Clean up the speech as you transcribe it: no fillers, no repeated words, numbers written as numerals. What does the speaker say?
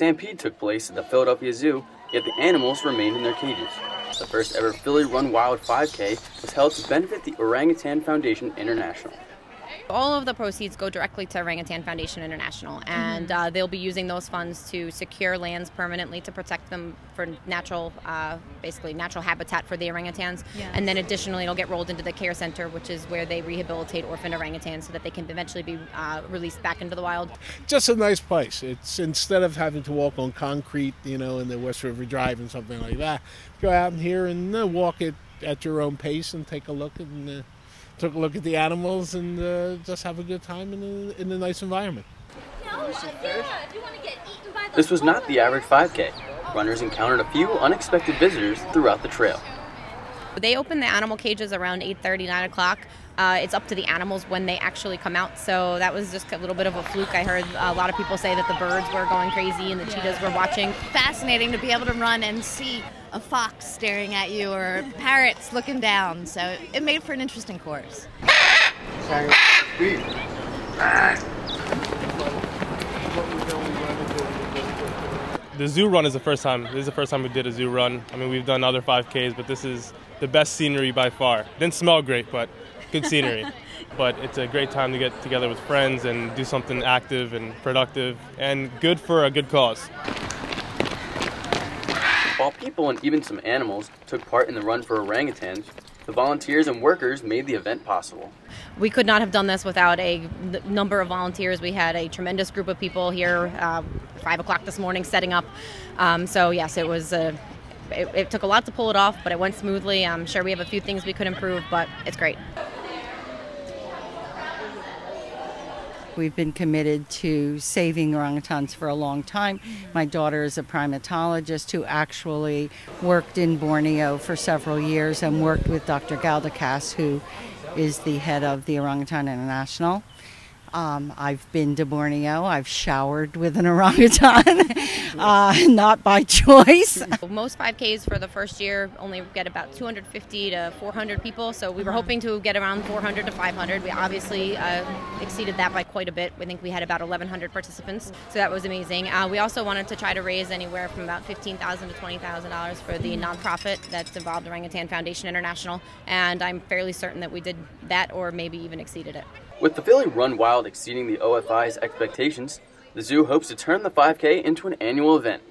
stampede took place at the Philadelphia Zoo, yet the animals remained in their cages. The first ever Philly Run Wild 5K was held to benefit the Orangutan Foundation International. All of the proceeds go directly to Orangutan Foundation International, and they'll be using those funds to secure lands permanently to protect them for natural, basically natural habitat for the orangutans. Yes. And then additionally, it'll get rolled into the care center, which is where they rehabilitate orphaned orangutans so that they can eventually be released back into the wild. Just a nice place. It's instead of having to walk on concrete, you know, in the West River Drive and something like that, go out in here and walk it at your own pace and take a look and. Took a look at the animals and just have a good time in a nice environment. This was not the average 5K. Runners encountered a few unexpected visitors throughout the trail. They open the animal cages around 8:30, 9 o'clock. It's up to the animals when they actually come out, so that was just a little bit of a fluke. I heard a lot of people say that the birds were going crazy and the cheetahs were watching. Fascinating to be able to run and see a fox staring at you or parrots looking down, so it made for an interesting course. The zoo run is the first time. This is the first time we did a zoo run. I mean, we've done other 5Ks, but this is the best scenery by far. Didn't smell great, but good scenery. But it's a great time to get together with friends and do something active and productive and good for a good cause. While people and even some animals took part in the run for orangutans, the volunteers and workers made the event possible. We could not have done this without a number of volunteers. We had a tremendous group of people here 5 o'clock this morning setting up. So yes, it was it took a lot to pull it off, but it went smoothly. I'm sure we have a few things we could improve, but it's great. We've been committed to saving orangutans for a long time. My daughter is a primatologist who actually worked in Borneo for several years and worked with Dr. Galdikas, who is the head of the Orangutan International. I've been to Borneo. I've showered with an orangutan, not by choice. Most 5Ks for the first year only get about 250 to 400 people, so we were hoping to get around 400 to 500. We obviously exceeded that by quite a bit. We think we had about 1,100 participants, so that was amazing. We also wanted to try to raise anywhere from about $15,000 to $20,000 for the nonprofit that's involved, Orangutan Foundation International, and I'm fairly certain that we did that or maybe even exceeded it. With the Philly Run Wild exceeding the OFI's expectations, the zoo hopes to turn the 5K into an annual event.